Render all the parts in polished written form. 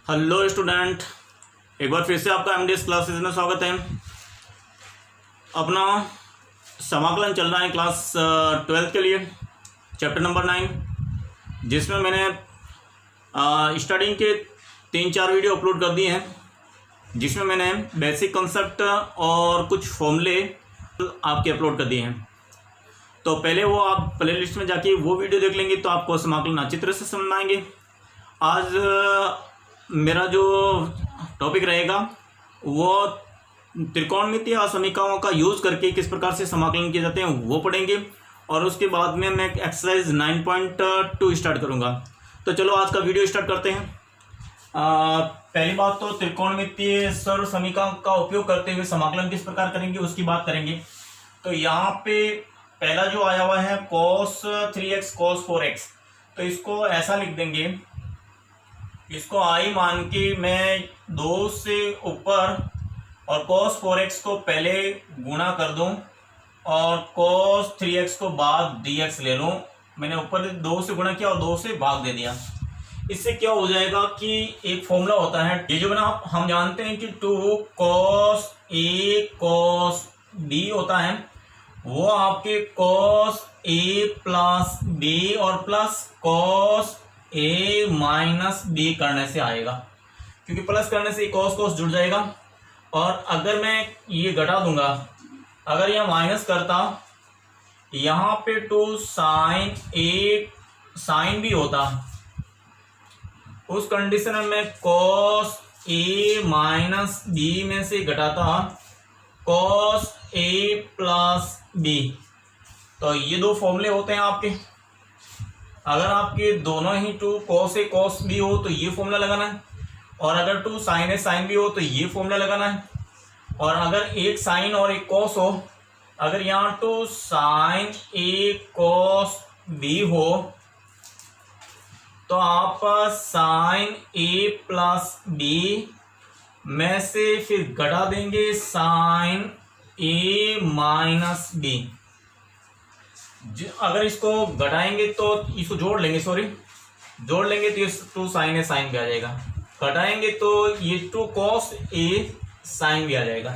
Hello student, एक बार फिर से आपका एमडीएस क्लासेस में स्वागत है। अपना समाकलन चल रहा है क्लास 12 के लिए, चैप्टर नंबर 9, जिसमें मैंने स्टार्टिंग के 3-4 वीडियो अपलोड कर दिए हैं, जिसमें मैंने बेसिक कॉन्सेप्ट और कुछ फॉर्मूले आपके अपलोड कर दिए हैं। तो पहले वो आप प्ले लिस्ट में जाके वो वीडियो देख लेंगे तो आपको समाकलन अच्छी तरह से समझ में आएंगे। आज मेरा जो टॉपिक रहेगा वो त्रिकोणमितीय असमीकरणों का यूज़ करके किस प्रकार से समाकलन किए जाते हैं वो पढ़ेंगे, और उसके बाद में मैं एक्सरसाइज 9.2 स्टार्ट करूंगा। तो चलो आज का वीडियो स्टार्ट करते हैं। पहली बात तो त्रिकोणमितीय सर्व समीकरण का उपयोग करते हुए समाकलन किस प्रकार करेंगे उसकी बात करेंगे। तो यहाँ पे पहला जो आया हुआ है cos 3x cos 4x, तो इसको ऐसा लिख देंगे, इसको आई मान के मैं 2 से ऊपर और cos 4x को पहले गुणा कर दूं और cos 3x को बाद dx ले लूं। मैंने ऊपर 2 से गुणा किया और 2 से भाग दे दिया। इससे क्या हो जाएगा कि एक फॉर्मूला होता है, ये जो बना हम जानते हैं कि 2 cos a cos b होता है, वो आपके cos a प्लस b और plus cos a minus b करने से आएगा, क्योंकि प्लस करने से cos cos जुड़ जाएगा। और अगर मैं ये घटा दूंगा, अगर यह माइनस करता, यहाँ पे 2 sin a sin b होता, उस कंडीशन में मैं cos a माइनस b में से घटाता cos a प्लस b। तो ये दो फॉर्मूले होते हैं आपके। अगर आपके दोनों ही 2 cos a cos b हो तो ये फॉर्मूला लगाना है, और अगर 2 sin a sin b हो तो ये फॉर्मूला लगाना है। और अगर एक sin और एक cos हो, अगर यहाँ 2 sin a cos b हो तो आप sin a प्लस b में से फिर घटा देंगे sin a माइनस b। अगर इसको घटाएंगे तो इसको जोड़ लेंगे तो ये 2 sin a sin भी आ जाएगा, घटाएंगे तो ये 2 cos a sin भी आ जाएगा।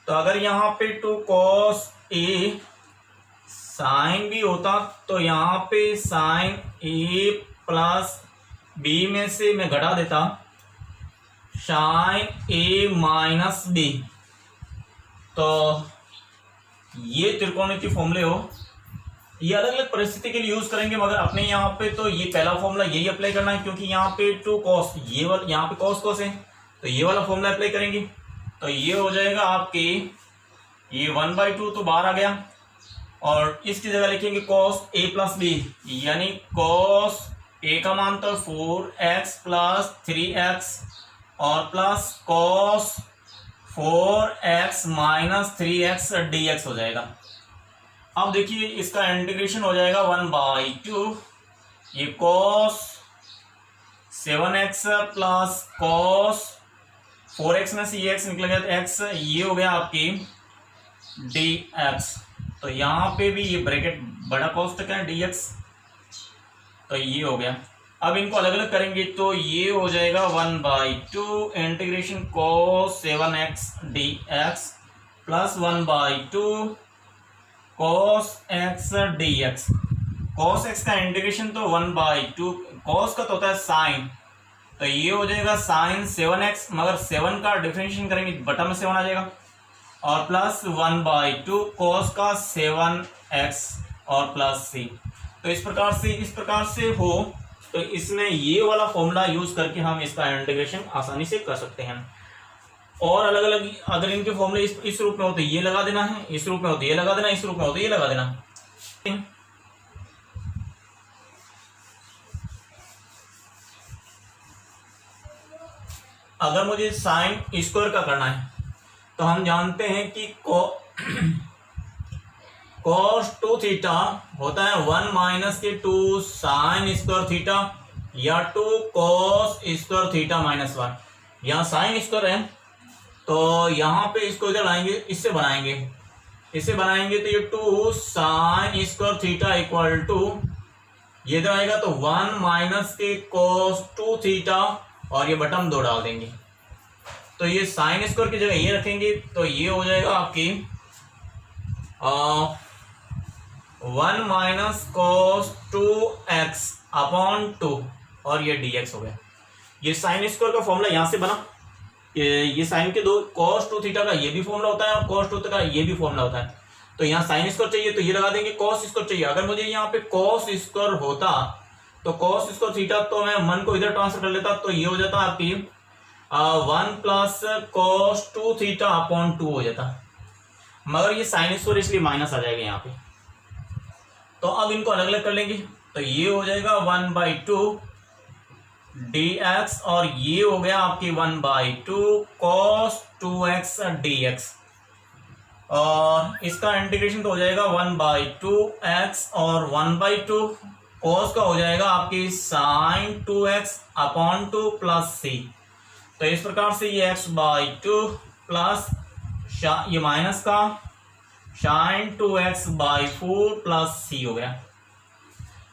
तो अगर यहाँ पे 2 cos a sin भी होता तो यहाँ पे sin a प्लस b में से मैं घटा देता sin a माइनस b। तो ये त्रिकोणमितीय फॉर्मूले हो, ये अलग अलग परिस्थिति के लिए यूज करेंगे, मगर अपने यहाँ पे तो ये पहला फॉर्मूला यही अप्लाई करना है, क्योंकि यहाँ पे 2 cos ये वाला यहाँ पे cos cos है, तो ये वाला फॉर्मूला अप्लाई करेंगे। तो ये हो जाएगा आपके ये 1/2 तो बाहर आ गया, और इसकी जगह लिखेंगे cos a प्लस b, यानी cos a का मान तो 4x प्लस 3x और plus cos 4x minus 3x dx हो जाएगा। अब देखिए इसका इंटीग्रेशन हो जाएगा 1/2, ये cos 7x plus cos 4x में से ये x निकल गया तो x, ये हो गया आपकी dx। तो यहाँ पे भी ये ब्रैकेट बड़ा कोष्टक है dx, तो ये हो गया। अब इनको अलग अलग करेंगे तो ये हो जाएगा 1/2 integration cos 7x dx plus 1/2 cos x dx। cos x का इंटीग्रेशन तो 1/2, cos का तो होता है sin, तो ये हो जाएगा sin 7x, मगर 7 का डिफरेंशिएशन करेंगे बटा में 7 आ जाएगा, और प्लस 1/2 cos का 7x और प्लस c। तो इस प्रकार से हो तो इसमें ये वाला फॉर्मूला यूज करके हम इसका इंटीग्रेशन आसानी से कर सकते हैं। और अलग अलग अगर इनके फॉर्मूले इस रूप में होते ये लगा देना है, इस रूप में होते ये लगा देना, इस रूप में होते ये लगा देना। अगर मुझे साइन स्क्वायर का करना है तो हम जानते हैं कि cos 2 थीटा होता है 1 माइनस के 2 साइन स्क्वायर थीटा, या 2 cos स्क्वायर थीटा माइनस 1। यहाँ साइन स्क्वायर है तो यहाँ पे इसको इधर लाएंगे, इससे बनाएंगे तो ये 2 sine square theta equal to ये इधर आएगा तो 1 माइनस के cos 2 थीटा और ये बटन 2 डाल देंगे। तो ये साइन स्क्वायर की जगह ये रखेंगे तो ये हो जाएगा आपकी 1 माइनस कॉस 2x अपॉन 2 और ये dx हो गया। ये साइन स्क्वायर का फॉर्मूला यहां से बना, ये साइन के दो cos 2 थीटा का ये भी फॉर्मूला होता है और cos 2 का ये भी फॉर्मूला होता है। तो यहाँ साइन स्क्वायर चाहिए तो ये लगा देंगे, cos स्क्वायर चाहिए। अगर मुझे यहाँ पे cos स्क्वायर होता तो cos स्क्वायर थीटा तो मैं 1 को इधर ट्रांसफर कर लेता तो ये हो जाता आपकी 1 प्लस cos 2 थीटा अपॉन 2 हो जाता, मगर ये साइन स्क्वायर इसलिए माइनस आ जाएगा यहाँ पे। तो अब इनको अलग अलग कर लेंगे तो ये हो जाएगा 1/2 dx और ये हो गया आपकी 1/2 cos 2x dx और इसका इंटीग्रेशन तो हो जाएगा 1/2 x और 1/2 cos का हो जाएगा आपकी sin 2x upon 2 plus c। तो इस प्रकार से ये x/2 प्लस ये माइनस का sin 2x/4 प्लस c हो गया।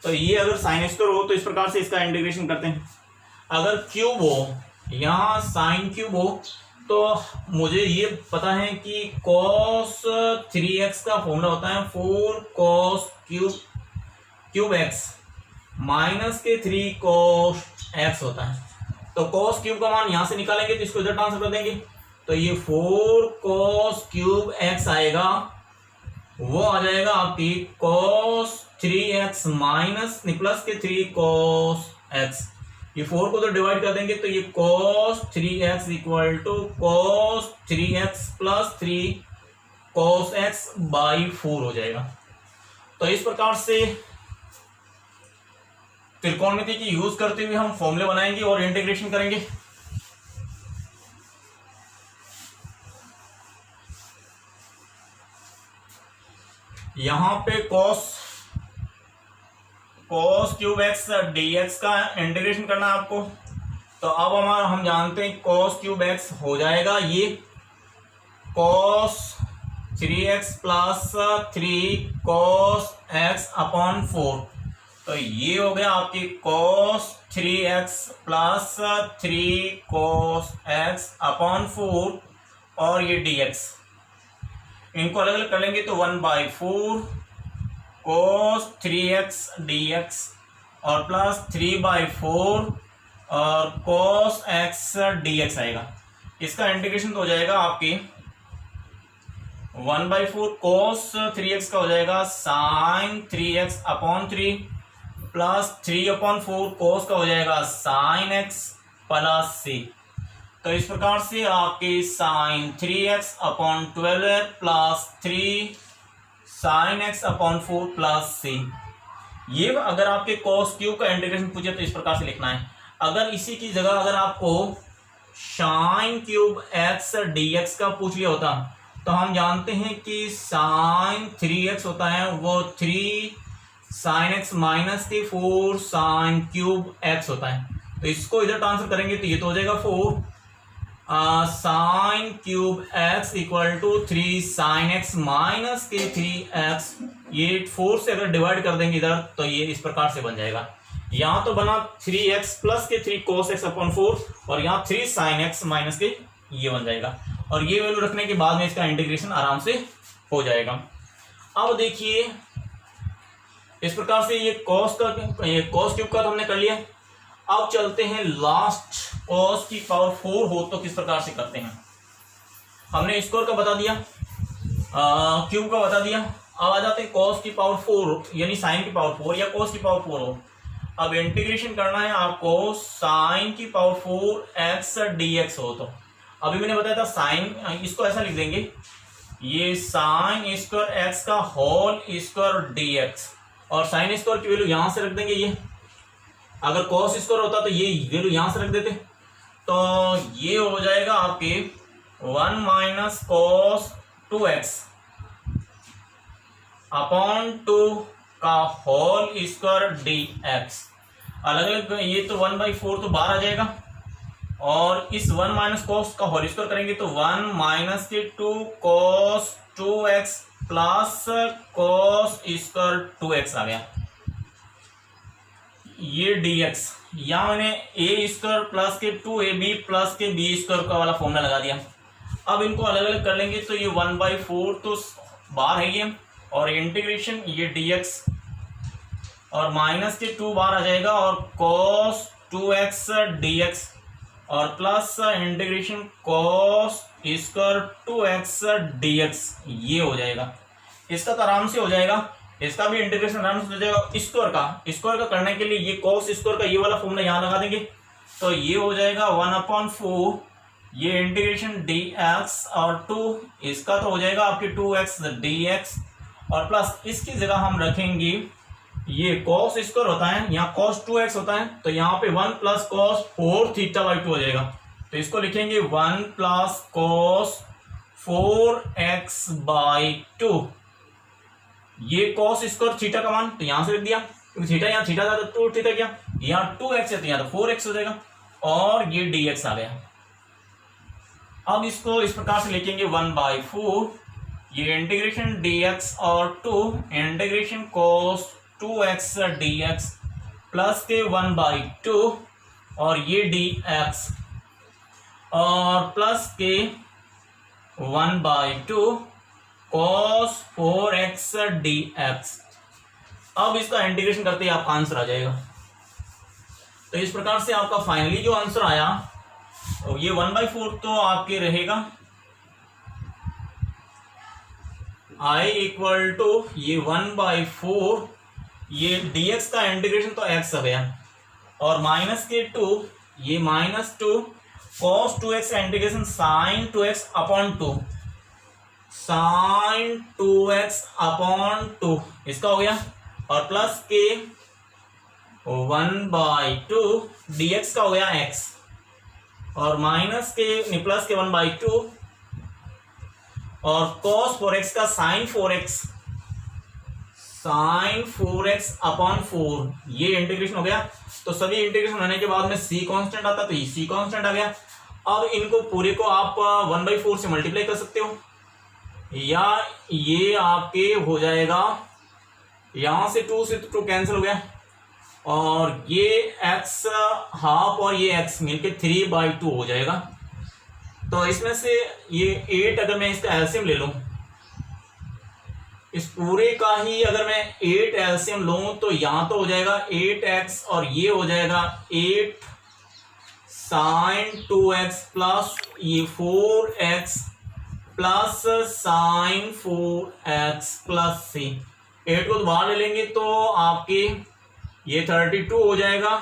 तो ये अगर साइन स्क्वायर हो तो इस प्रकार से इसका इंटीग्रेशन करते हैं। अगर क्यूब हो, यहाँ साइन क्यूब हो, तो मुझे ये पता है कि cos 3x का फॉर्मूला होता है 4 cos क्यूब x माइनस के 3 cos x होता है। तो cos क्यूब का मान यहाँ से निकालेंगे तो इसको इधर ट्रांसफर कर देंगे तो ये 4 cos क्यूब x आएगा, वो आ जाएगा आपकी cos 3x माइनस प्लस के 3 cos x। ये 4 को तो डिवाइड कर देंगे तो ये cos 3x equal to cos 3x plus 3 cos x by 4 हो जाएगा। तो इस प्रकार से त्रिकोणमिति की यूज करते हुए हम फॉर्मूले बनाएंगे और इंटीग्रेशन करेंगे। यहां पे cos क्यूब x dx का इंटीग्रेशन करना है आपको। तो अब हम जानते हैं cos क्यूब x हो जाएगा ये cos 3x plus 3 cos x upon 4। तो ये हो गया आपकी cos 3x plus 3 cos x upon 4 और ये dx इनको अलग अलग कर लेंगे तो 1/4 cos 3x dx और प्लस 3/4 और cos x dx आएगा। इसका इंटीग्रेशन तो हो जाएगा आपकी 1/4 cos 3x का हो जाएगा sin 3x upon 3 plus 3/4 cos का हो जाएगा sin x प्लस c। तो इस प्रकार से आपकी sin 3x upon 12 plus 3 sin x upon 4 plus c। ये अगर आपके cos क्यूब का इंटीग्रेशन पूछे तो इस प्रकार से लिखना है। अगर इसी की जगह अगर आपको sin क्यूब x dx का पूछ लिया होता तो हम जानते हैं कि sin 3x होता है वो 3 sin x माइनस के 4 sin क्यूब x होता है। तो इसको इधर ट्रांसफर करेंगे तो ये तो हो जाएगा 4 sin cube x equal to 3 sin x minus के 3x। ये 4 से अगर डिवाइड कर देंगे इधर तो ये इस प्रकार से बन जाएगा। यहाँ तो बना 3x प्लस के 3 cos x अपॉन 4 और यहाँ 3 sin x माइनस के ये बन जाएगा। और ये वैल्यू रखने के बाद में इसका इंटीग्रेशन आराम से हो जाएगा। अब देखिए इस प्रकार से ये cos क्यूब का तो हमने कर लिया। अब चलते हैं लास्ट cos की पावर 4 हो तो किस प्रकार से करते हैं। हमने स्क्वायर का बता दिया, क्यूब का बता दिया। अब आ जाते हैं cos की पावर 4 यानी साइन की पावर 4 या cos की पावर 4 हो। अब इंटीग्रेशन करना है आपको साइन की पावर 4 x dx हो। तो अभी मैंने बताया था साइन, इसको ऐसा लिख देंगे ये साइन स्क्वायर x का होल स्क्वायर dx और साइन स्क्वायर की वैल्यू यहां से रख देंगे। ये अगर cos स्क्वायर होता तो ये वैल्यू यहां से रख देते तो ये हो जाएगा आपके 1 माइनस cos 2x अपॉन 2 का होल स्क्वायर dx। अलग अलग ये तो 1/4 तो बाहर आ जाएगा और इस 1 माइनस cos का होल स्क्वायर करेंगे तो 1 माइनस के 2 cos 2x plus cos square 2x आ गया। ये dx, यहाँ मैंने a स्क्वायर प्लस के 2ab प्लस के b स्क्वायर का वाला फॉर्मूला लगा दिया। अब इनको अलग अलग कर लेंगे तो ये 1/4 तो बाहर है ये, और इंटीग्रेशन ये dx और माइनस के 2 बाहर आ जाएगा और cos 2x dx और plus integration cos square 2x dx ये हो जाएगा। इसका तो आराम से हो जाएगा, इसका भी इंटीग्रेशन आराम से हो जाएगा। स्क्वायर का करने के लिए ये cos स्क्वायर का ये वाला फॉर्मूला यहाँ लगा देंगे तो ये हो जाएगा 1/4 ये इंटीग्रेशन dx और 2 इसका तो हो जाएगा आपके 2x dx और प्लस इसकी जगह हम रखेंगे ये cos स्क्वायर होता है, यहाँ cos 2x होता है तो यहाँ पे 1 प्लस cos 4θ/2 हो जाएगा। तो इसको लिखेंगे 1 प्लस cos 4x/2। ये cos स्क्वायर थीटा का मान तो यहाँ से लिख दिया क्योंकि थीटा यहाँ थीटा था तो 2 थीटा क्या, यहाँ 2x है तो यहाँ तो 4x हो जाएगा और ये dx आ गया। अब इसको इस प्रकार से लिखेंगे 1/4 ये इंटीग्रेशन dx और 2 integration cos 2x dx plus के 1/2 और ये dx और प्लस के 1/2 cos 4x dx। अब इसका इंटीग्रेशन करते ही आपका आंसर आ जाएगा। तो इस प्रकार से आपका फाइनली जो आंसर आया तो ये 1/4 तो आपके रहेगा i इक्वल टू ये 1/4 ये dx का इंटीग्रेशन तो x आ गया और माइनस के 2 ये -2 cos 2x का integration sin 2x upon 2 sin 2x upon 2 इसका हो गया और प्लस के 1/2 dx का हो गया x और माइनस के प्लस के 1/2 और cos 4x का sin 4x अपॉन 4 ये इंटीग्रेशन हो गया। तो सभी इंटीग्रेशन होने के बाद में c कांस्टेंट आता तो ये c कांस्टेंट आ गया। अब इनको पूरे को आप 1/4 से मल्टीप्लाई कर सकते हो या ये आपके हो जाएगा यहां से 2 से 2 कैंसिल हो गया और ये x हाफ और ये x मिलके 3/2 हो जाएगा। तो इसमें से ये 8 अगर मैं इसका एलसीएम ले लूं, इस पूरे का ही अगर मैं 8 एलसीएम लूं तो यहां तो हो जाएगा 8x और ये हो जाएगा 8 sin 2x प्लस ये 4x plus sin 4x plus c। 8 को बाहर ले लेंगे तो आपके ये 32 हो जाएगा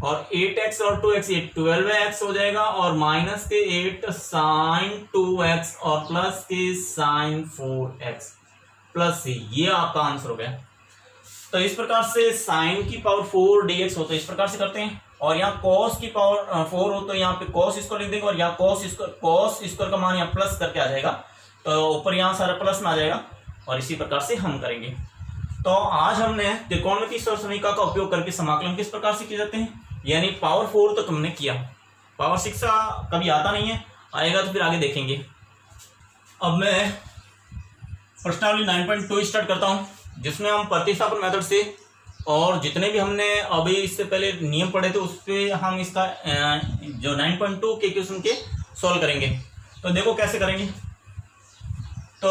और 8x और 2x ये 12x हो जाएगा और माइनस के 8 sin 2x और प्लस के sin 4x प्लस c ये आपका आंसर हो गया। तो इस प्रकार से sin की पावर 4 dx हो तो इस प्रकार से करते हैं और यहाँ cos की पावर 4 हो तो यहाँ पे cos स्क्वायर लिख देंगे और यहाँ cos स्क्वायर का मान यहाँ प्लस करके आ जाएगा तो ऊपर यहाँ सारा प्लस में आ जाएगा और इसी प्रकार से हम करेंगे। तो आज हमने त्रिकोणमितीय सरसमीका का उपयोग करके समाकलन किस प्रकार से किए जाते हैं यानी पावर 4 तक हमने किया, पावर 6 का कभी आता नहीं है, आएगा तो फिर आगे देखेंगे। अब मैं प्रश्नावली 9.2 स्टार्ट करता हूं जिसमें हम प्रतिस्थापन मेथड से और जितने भी हमने अभी इससे पहले नियम पढ़े थे उस पर हम इसका जो 9.2 के क्वेश्चन के सॉल्व करेंगे। तो देखो कैसे करेंगे। तो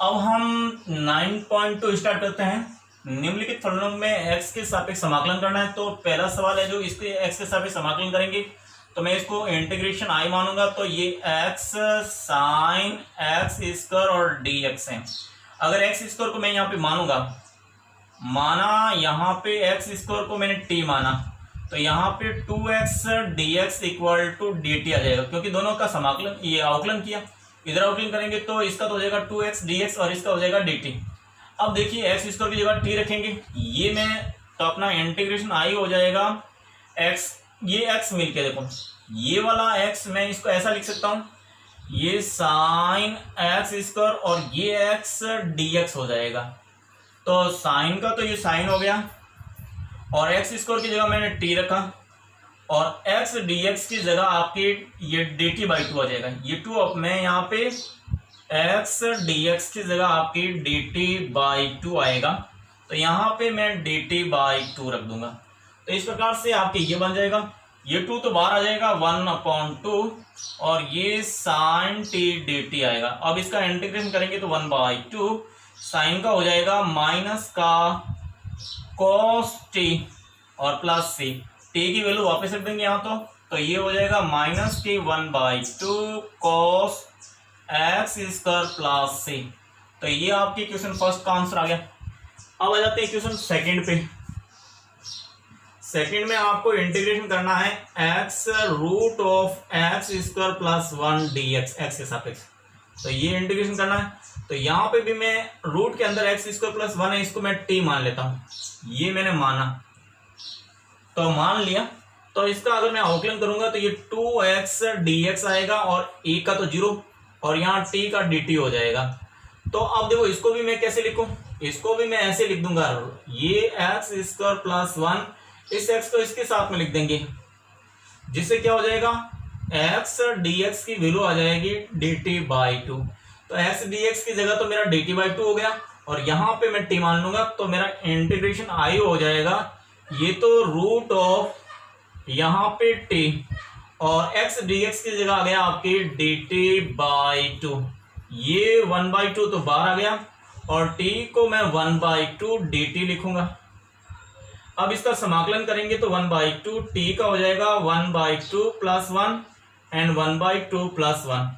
अब हम 9.2 स्टार्ट करते हैं। निम्नलिखित फलनों में x के सापेक्ष समाकलन करना है। तो पहला सवाल है जो इसके x के सापेक्ष समाकलन करेंगे तो मैं इसको इंटीग्रेशन i मानूंगा तो ये x sin x स्क्वायर और dx है। अगर x स्क्वायर को मैं यहाँ पे माना यहाँ पे x स्क्वायर को मैंने t माना तो यहाँ पे 2x dx equal to dt आ जाएगा क्योंकि दोनों का समाकलन ये अवकलन किया। इधर अवकलन करेंगे तो इसका तो हो जाएगा 2x dx और इसका हो जाएगा dt। अब देखिए x स्क्वायर की जगह t रखेंगे ये मैं तो अपना इंटीग्रेशन i हो जाएगा x ये x मिलके देखो ये वाला x मैं इसको ऐसा लिख सकता हूँ ये sin x स्क्वायर और ये x dx हो जाएगा। तो sin का तो ये sin हो गया और x स्क्वायर की जगह मैंने t रखा और x dx की जगह आपके ये dt/2 आ जाएगा। ये 2 अब मैं यहाँ पे x dx की जगह आपकी dt/2 आएगा तो यहाँ पे मैं dt/2 रख दूंगा। तो इस प्रकार से आपके ये बन जाएगा, ये 2 तो बाहर आ जाएगा 1/2 और ये साइन टी डी टी आएगा। अब इसका इंटीग्रेशन करेंगे तो 1/2 साइन का हो जाएगा माइनस का कॉस टी और प्लस सी, टी की वैल्यू वापस रख देंगे यहाँ तो ये हो जाएगा minus t 1/2 cos x square plus c. तो ये आपकी क्वेश्चन फर्स्ट का आंसर आ गया। अब आ जाते हैं क्वेश्चन सेकंड पे। सेकंड में आपको इंटीग्रेशन करना है x root of x square plus 1 d x के सापेक्ष। तो ये इंटीग्रेशन करना है। तो यहाँ पे भी मैं रूट के अंदर एक्स स्क्वायर प्लस 1 है, इसको मैं टी मान लेता हूँ। ये मैंने माना, तो मान लिया। तो इसका अगर मैं अवकलन करूंगा तो ये 2x dx आएगा और e का तो 0 और यहाँ t का dt हो जाएगा। तो अब देखो इसको भी मैं कैसे लिखूं, इसको भी मैं ऐसे लिख दूंगा, ये एक्स स्क्वायर प्लस 1, इस x को इसके साथ में लिख देंगे, जिससे क्या हो जाएगा x dx की वैल्यू आ जाएगी dt/2। तो x dx की जगह तो मेरा dt/2 हो गया और यहाँ पे मैं t मान लूंगा, तो मेरा इंटीग्रेशन i हो जाएगा, ये तो रूट ऑफ यहाँ पे t और x dx की जगह आ गया आपकी dt/2। ये 1/2 तो बाहर आ गया और t को मैं 1/2 dt लिखूंगा। अब इसका समाकलन करेंगे तो 1/2 t का हो जाएगा 1/2 प्लस 1 एंड 1/2 प्लस 1।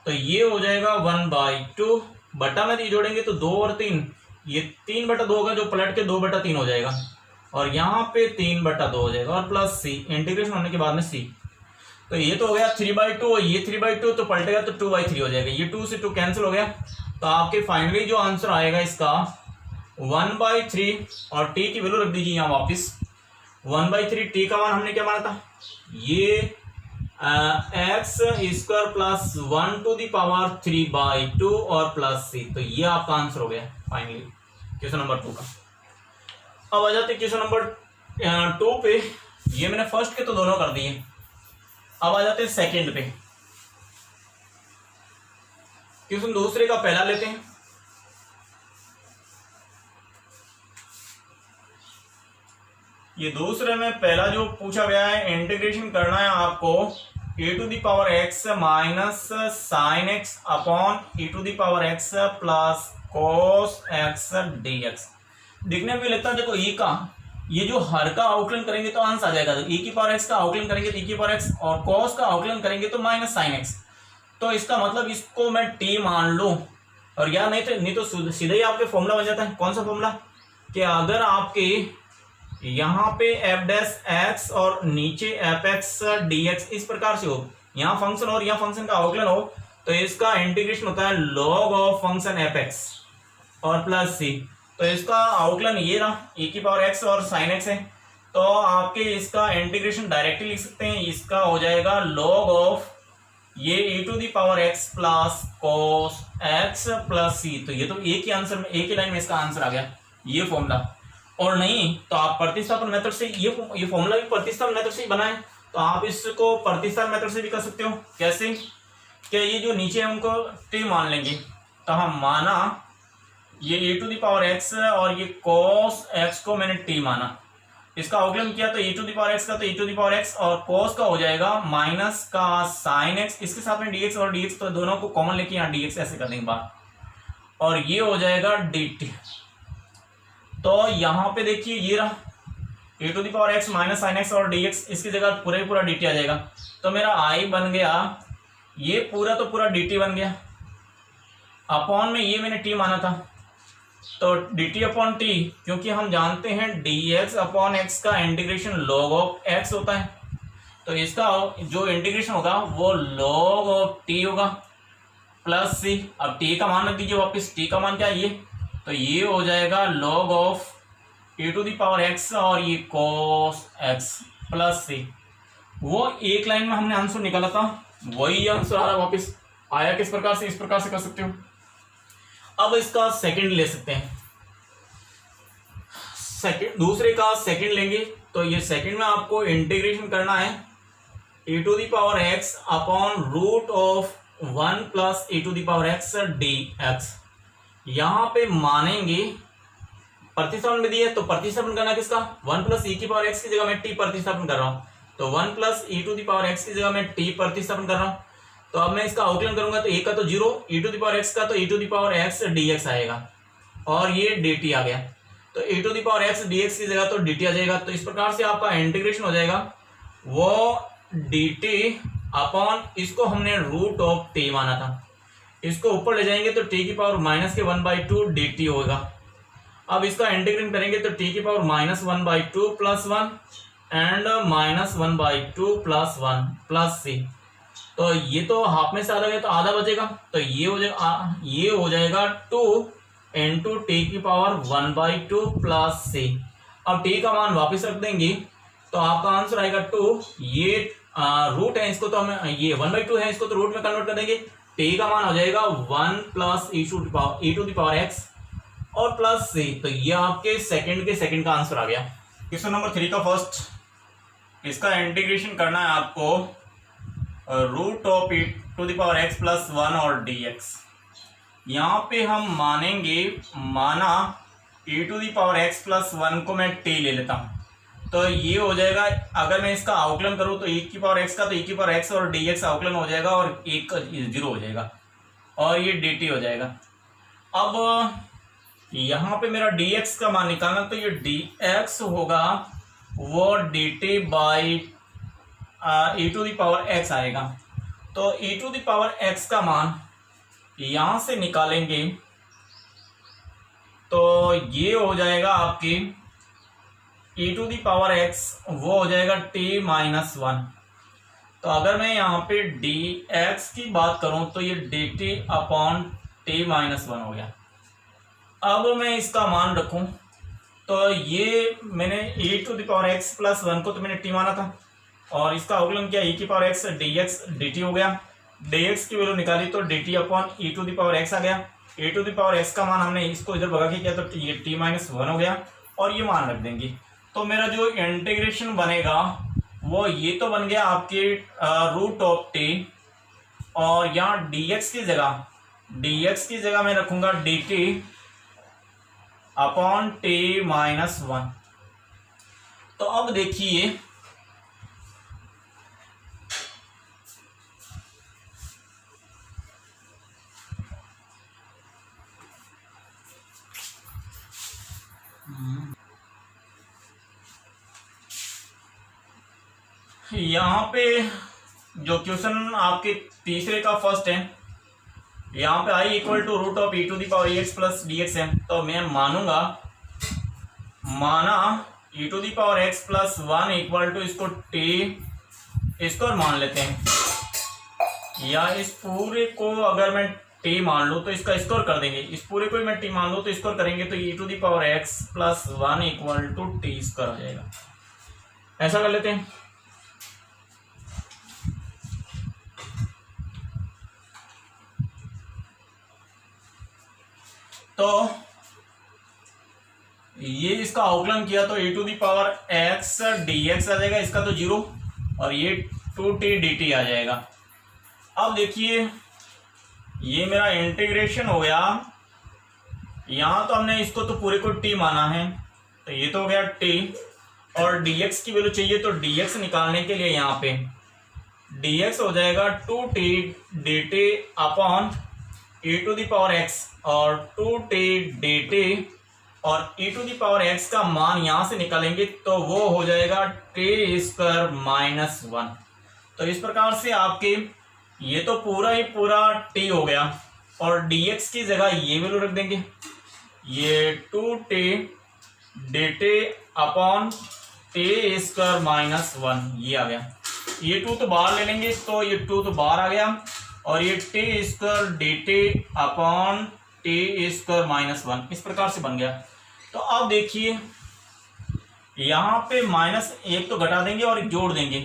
तो ये हो जाएगा 1/2 बटा में जोड़ेंगे तो 2 और 3, ये 3/2 होगा जो पलट के 2/3 हो जाएगा और यहाँ पे 3/2 हो जाएगा और प्लस c, इंटीग्रेशन होने के बाद में c। तो ये तो हो गया 3/2 और ये 3/2 तो पलटेगा तो 2/3 हो जाएगा, ये 2 से 2 कैंसिल हो गया। तो आपके फाइनली जो आंसर आएगा इसका 1/3 और t की वैल्यू रख दीजिए यहाँ वापस 1/3। t का मान हमने क्या माना था, ये x square plus 1 to the power 3/2 और प्लस c। तो ये आपका आंसर हो गया फाइनली क्वेश्चन नंबर 2 का। अब आ जाते क्वेश्चन नंबर 2 पे। ये मैंने फर्स्ट के तो दोनों कर दिए, अब आ जाते हैं सेकंड पे। क्वेश्चन दूसरे का पहला लेते हैं। ये दूसरे में पहला जो पूछा गया है, इंटीग्रेशन करना है आपको e to the power x minus sine x upon e to the power x plus cos x dx। दिखने में लगता है देखो e का ये जो हर का अवकलन करेंगे तो अंश आ जाएगा, तो e की पावर x का अवकलन करेंगे तो e की पावर x और cos का अवकलन करेंगे तो माइनस साइन x। तो इसका मतलब इसको मैं t मान लूं और या नहीं तो सीधा ही आपके फॉर्मूला बन जाता है। कौन सा फॉर्मूला, कि अगर आपके यहाँ पे एफ डैश एक्स और नीचे एफ एक्स डी एक्स इस प्रकार से हो, यहाँ फंक्शन और यहाँ फंक्शन का अवकलन हो, तो इसका इंटीग्रेशन होता है log of function F x और प्लस सी। तो इसका अवकलन ये रहा e की पावर x और साइन x है, तो आपके इसका इंटीग्रेशन डायरेक्टली लिख सकते हैं, इसका हो जाएगा लॉग ऑफ ये e to the power x plus cos x plus c. तो ये तो एक ही आंसर में, एक ही लाइन में इसका आंसर आ गया, ये फॉर्मूला। और नहीं तो आप प्रतिस्थापन मेथड से ये फॉर्मूला भी प्रतिस्थापन मेथड से ही बनाए, तो आप इसको प्रतिस्थापन मेथड से भी कर सकते हो। कैसे, कि ये जो नीचे है उनको t मान लेंगे, तो हम माना ये e to the power x और ये cos x को मैंने t माना, इसका अवकलन किया तो e to the power x का तो e to the power x और cos का हो जाएगा माइनस का sin x, इसके साथ में dx और dx, तो दोनों को कॉमन लेके यहाँ dx ऐसे कर देंगे बाहर और ये हो जाएगा dt। तो यहाँ पे देखिए ये रहा e to the power x minus sine x और dx, इसकी जगह पूरा ही पूरा dt आ जाएगा। तो मेरा i बन गया, ये पूरा तो पूरा dt बन गया, अपॉन में ये मैंने t माना था तो dt अपॉन t, क्योंकि हम जानते हैं dx अपॉन x का इंटीग्रेशन log ऑफ x होता है, तो इसका जो इंटीग्रेशन होगा वो log ऑफ t होगा प्लस c। अब t का मान रख दीजिए वापस, t का मान क्या है ये, तो ये हो जाएगा log of e to the power x और ये cos x प्लस c। वो एक लाइन में हमने आंसर निकाला था, वही आंसर आ रहा वापस आया। किस प्रकार से, इस प्रकार से कर सकते हो। अब इसका सेकंड ले सकते हैं, दूसरे का सेकंड लेंगे। तो ये सेकंड में आपको इंटीग्रेशन करना है e to the power x upon root of 1 plus e to the power x dx। यहाँ पे मानेंगे प्रतिस्थापन विधि है तो प्रतिस्थापन करना किसका, 1 प्लस ई की पावर एक्स की जगह मैं टी प्रतिस्थापन कर रहा हूँ, तो 1 plus e to the power x की जगह मैं टी प्रतिस्थापन कर रहा हूँ। तो अब मैं इसका अवकलन करूंगा तो ए का तो 0, e to the power x का तो e to the power x dx आएगा और ये dt आ गया, तो e to the power x dx की जगह तो dt आ जाएगा। तो इस प्रकार से आपका इंटीग्रेशन हो जाएगा वो dt अपॉन, इसको हमने रूट ऑफ t माना था, इसको ऊपर ले जाएंगे तो t की पावर माइनस के 1/2 dt होगा। अब इसका इंटीग्रेशन करेंगे तो t की power minus 1/2 plus 1 and minus 1/2 plus 1 plus c, तो ये तो हाफ में से आधा गया तो आधा बचेगा, तो ये हो जाएगा 2 इंटू टी की पावर 1/2 प्लस c। अब t का मान वापस रख देंगे तो आपका आंसर आएगा 2, ये रूट है इसको तो हम ये 1/2 है इसको तो रूट में कन्वर्ट कर देंगे, t का मान हो जाएगा 1 plus e to the power x और प्लस c। तो ये आपके सेकंड का आंसर आ गया। क्वेश्चन नंबर 3 का फर्स्ट, इसका इंटीग्रेशन करना है आपको root of e to the power x plus 1 और dx। यहाँ पे हम माना e to the power x plus 1 को मैं t ले लेता हूँ, तो ये हो जाएगा, अगर मैं इसका अवकलन करूँ तो e की पावर x का तो e की पावर x और dx अवकलन हो जाएगा और 0 हो जाएगा और ये dt हो जाएगा। अब यहाँ पे मेरा dx का मान निकालना, तो ये dx होगा वो dt by e to the power x आएगा, तो e to the power x का मान यहां से निकालेंगे तो ये हो जाएगा आपकी e to the power x, वो हो जाएगा t माइनस 1। तो अगर मैं यहाँ पे dx की बात करूं तो ये dt अपॉन t माइनस 1 हो गया। अब मैं इसका मान रखूं तो ये मैंने e to the power x plus 1 को तो मैंने t माना था और इसका अवकलन किया e की पावर x dx dt हो गया, dx की वैल्यू निकाली तो dt upon e to the power x आ गया, e to the power x का मान हमने इसको इधर भगा के किया तो ये t माइनस 1 हो गया और ये मान रख देंगे। तो मेरा जो इंटीग्रेशन बनेगा वो ये तो बन गया आपके रूट ऑफ t और यहाँ dx की जगह मैं रखूंगा dt अपॉन t माइनस 1। तो अब देखिए यहाँ पे जो क्वेश्चन आपके तीसरे का फर्स्ट है, यहाँ पे i equal to root of e to the power x plus dx है, तो मैं माना e to the power x plus 1 equal to इसको t स्क्वायर मान लेते हैं, या इस पूरे को अगर मैं t मान लूँ तो इसका स्क्वायर कर देंगे, इस पूरे को मैं t मान लूँ तो स्क्वायर करेंगे तो e to the power x plus 1 equal to t square हो जाएगा। ऐसा कर लेते हैं। तो ये इसका अवकलन किया तो e to the power x dx आ जाएगा, इसका तो 0 और ये 2t dt आ जाएगा। अब देखिए ये मेरा इंटीग्रेशन हो गया, यहाँ तो हमने इसको तो पूरे को t माना है तो ये तो हो गया t और dx की वैल्यू चाहिए तो dx निकालने के लिए यहाँ पे dx हो जाएगा 2t dt upon e to the power x और 2t dt और e to the power x का मान यहाँ से निकालेंगे तो वो हो जाएगा t स्क्वायर माइनस 1। तो इस प्रकार से आपके ये तो पूरा ही पूरा t हो गया और dx की जगह ये वैल्यू रख देंगे, ये 2t dt upon t square minus 1 ये आ गया। ये 2 तो बाहर ले लेंगे तो ये 2 तो बाहर आ गया और ये t square dt upon t square minus 1 इस प्रकार से बन गया। तो अब देखिए यहाँ पे माइनस 1 तो घटा देंगे और एक जोड़ देंगे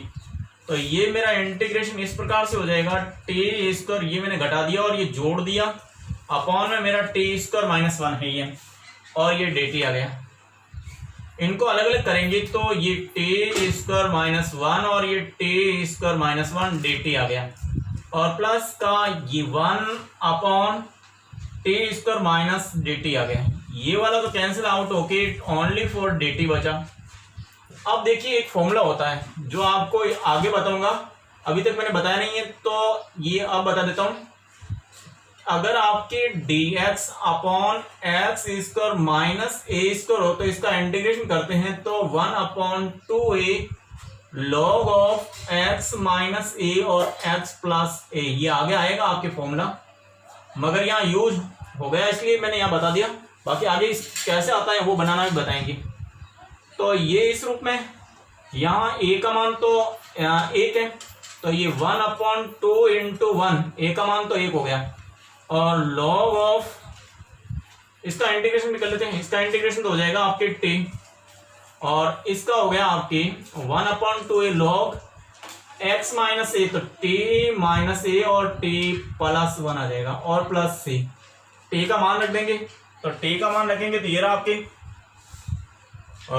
तो ये मेरा इंटीग्रेशन इस प्रकार से हो जाएगा t स्क्वायर, ये मैंने घटा दिया और ये जोड़ दिया अपॉन में मेरा t स्क्वायर माइनस 1 है ये और ये dt आ गया। इनको अलग अलग करेंगे तो ये t स्क्वायर माइनस 1 और ये t स्क्वायर माइनस 1 dt आ गया और प्लस का ये 1 upon t square minus dt आ गया, ये वाला तो कैंसिल आउट होके ओनली फॉर dt बचा। अब देखिए एक फॉर्मूला होता है जो आपको आगे बताऊंगा, अभी तक मैंने बताया नहीं है तो ये अब बता देता हूं। अगर आपके dx upon x square minus a square हो तो इसका इंटीग्रेशन करते हैं तो 1/2a log of x minus a और x प्लस ए, ये आगे आएगा आपके फॉर्मूला, मगर यहाँ यूज हो गया इसलिए मैंने यहाँ बता दिया। बाकी आगे कैसे आता है वो बनाना भी बताएंगे। तो ये इस रूप में, यहाँ a का मान तो 1 है तो ये 1/2 इंटू 1, a का मान तो 1 हो गया, और log ऑफ इसका इंटीग्रेशन भी कर लेते हैं। इसका इंटीग्रेशन तो हो जाएगा आपके t, और इसका हो गया आपके 1/2a log x माइनस ए, तो t माइनस ए और t प्लस 1 आ जाएगा, और प्लस c, t का मान रख देंगे। तो t का मान रखेंगे तो ये रहा आपके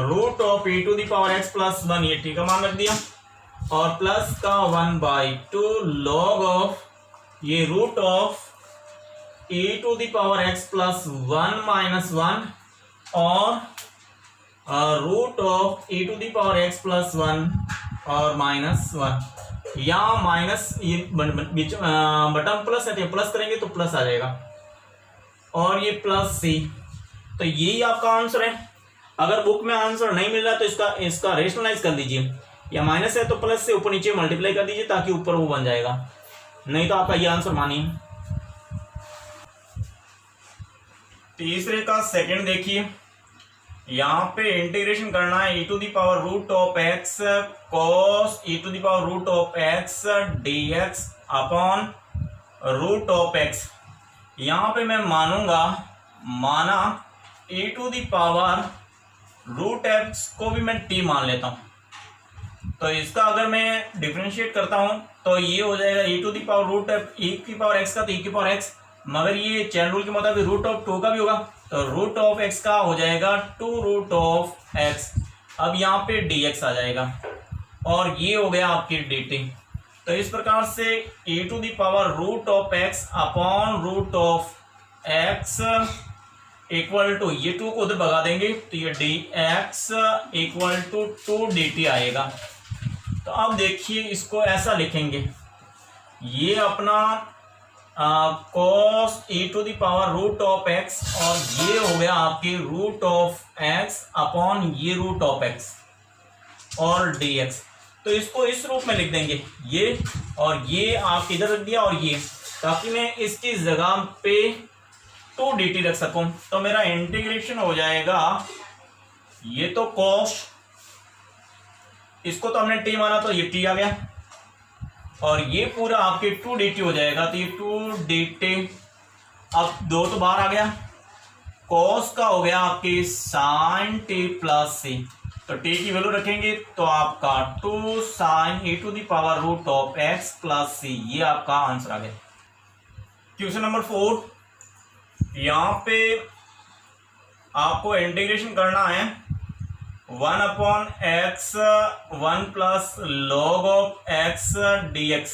root of e to the power x plus 1, ये t का मान रख दिया, और प्लस का 1/2 log ऑफ ये root of e to the power x plus 1 minus 1 और root of e to the power x plus 1 और माइनस 1। यहाँ माइनस ये बटन प्लस है तो प्लस करेंगे तो प्लस आ जाएगा, और ये प्लस c। तो यही आपका आंसर है। अगर बुक में आंसर नहीं मिल रहा तो इसका रेशनलाइज कर दीजिए, या माइनस है तो प्लस से ऊपर नीचे मल्टीप्लाई कर दीजिए ताकि ऊपर वो बन जाएगा, नहीं तो आपका ये आंसर मानिए। तीसरे का सेकंड देखिए, यहाँ पे इंटीग्रेशन करना है e to the power root of x cos e to the power root of x dx upon root of x। यहाँ पे मैं माना e to the power root x को भी मैं t मान लेता हूँ। तो इसका अगर मैं डिफरेंशिएट करता हूँ तो ये हो जाएगा e to the power root e की पावर x का तो e की पावर x, मगर ये चैन रूल के मुताबिक रूट ऑफ 2 का भी होगा, तो रूट ऑफ x का हो जाएगा 2 रूट ऑफ x। अब यहाँ पे dx आ जाएगा, और ये हो गया आपकी dt। तो इस प्रकार से e to the power root of x upon root of x equal to, ये 2 को उधर भगा देंगे तो ये dx इक्वल टू 2 dt आएगा। तो अब देखिए इसको ऐसा लिखेंगे, ये अपना cos e to the power root of x, और ये हो गया आपके रूट ऑफ x अपॉन ये रूट ऑफ x और dx। तो इसको इस रूप में लिख देंगे, ये और ये आप इधर रख दिया और ये, ताकि मैं इसकी जगह पे 2 dt रख सकूं। तो मेरा इंटीग्रेशन हो जाएगा, ये तो cos, इसको तो हमने t माना तो ये t आ गया, और ये पूरा आपके 2 dt हो जाएगा, तो ये 2 dt। अब 2 तो बाहर आ गया, cos का हो गया आपके sin t प्लस c, तो t की वैल्यू रखेंगे तो आपका 2 sin e to the power root of x प्लस c, ये आपका आंसर आ गया। क्वेश्चन नंबर 4, यहाँ पे आपको इंटीग्रेशन करना है 1/x 1 plus log of x dx,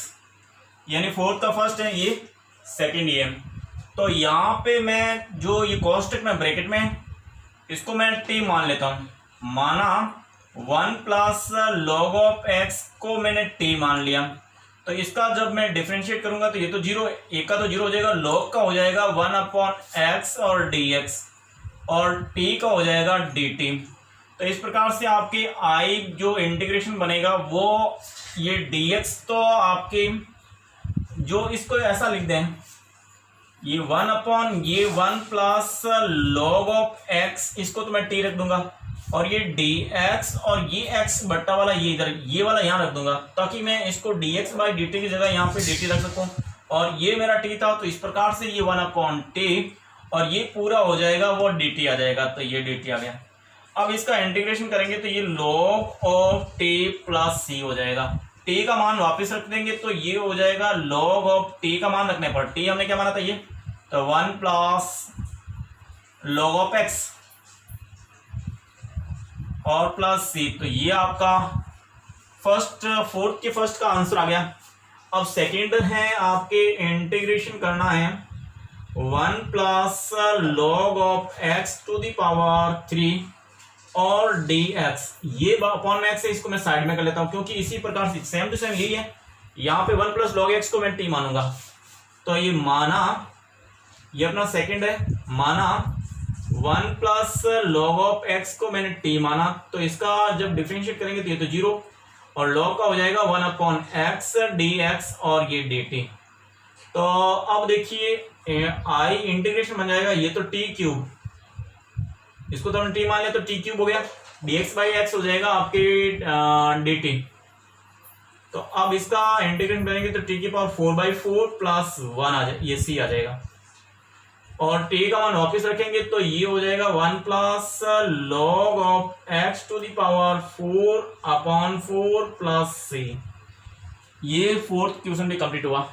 यानी 4th का फर्स्ट है, ये सेकंड ये। तो यहाँ पे मैं जो ये कॉन्स्टेंट में ब्रैकेट में, इसको मैं t मान लेता हूँ, माना 1 प्लस log ऑफ x को मैंने t मान लिया। तो इसका जब मैं डिफरेंशिएट करूंगा तो ये तो 0, एक का तो 0 हो जाएगा, log का हो जाएगा 1/x और dx, और t का हो जाएगा dt। तो इस प्रकार से आपकी i जो इंटीग्रेशन बनेगा वो ये dx, तो आपके जो इसको ऐसा लिख दें, ये 1 प्लस log ऑफ x, इसको तो मैं t रख दूंगा, और ये dx और ये x बट्टा वाला ये इधर, ये वाला यहाँ रख दूंगा, ताकि मैं इसको dx बाई dt की जगह यहाँ पे dt रख सकूं। और ये मेरा t था, तो इस प्रकार से ये 1/t, और ये पूरा हो जाएगा वो dt आ जाएगा, तो ये dt आ गया। अब इसका इंटीग्रेशन करेंगे तो ये log of t plus c हो जाएगा, t का मान वापस रख देंगे तो ये हो जाएगा log ऑफ t का मान रखने पर, t हमने क्या माना था ये, तो 1 प्लस log ऑफ x और प्लस c, तो ये आपका फोर्थ के फर्स्ट का आंसर आ गया। अब सेकंड है आपके इंटीग्रेशन करना है 1 plus log of x to the power 3 और dx, ये अपॉन में x है, इसको मैं साइड में कर लेता हूं क्योंकि इसी प्रकार से सेम टू सेम यही है। यहाँ पे 1 प्लस लॉग x को मैं t मानूंगा, तो ये माना, ये अपना सेकंड है, माना 1 प्लस लॉग ऑफ x को मैंने t माना, तो इसका जब डिफरेंशिएट करेंगे तो ये तो 0 और लॉग का हो जाएगा 1 अपॉन x dx और ये dt। तो अब देखिए i इंटीग्रेशन बन जाएगा, ये तो t क्यूब, इसको तो हमने t मान लिया तो t क्यूब हो गया, dx बाई x हो जाएगा आपके dt। तो अब इसका इंटीग्रेशन करेंगे तो t की पावर 4/4 प्लस 1 आ जाए, ये c आ जाएगा, और t का मान वापस रखेंगे तो ये हो जाएगा 1 plus log of x to the power 4 upon 4 plus c। ये फोर्थ क्वेश्चन भी कंप्लीट हुआ।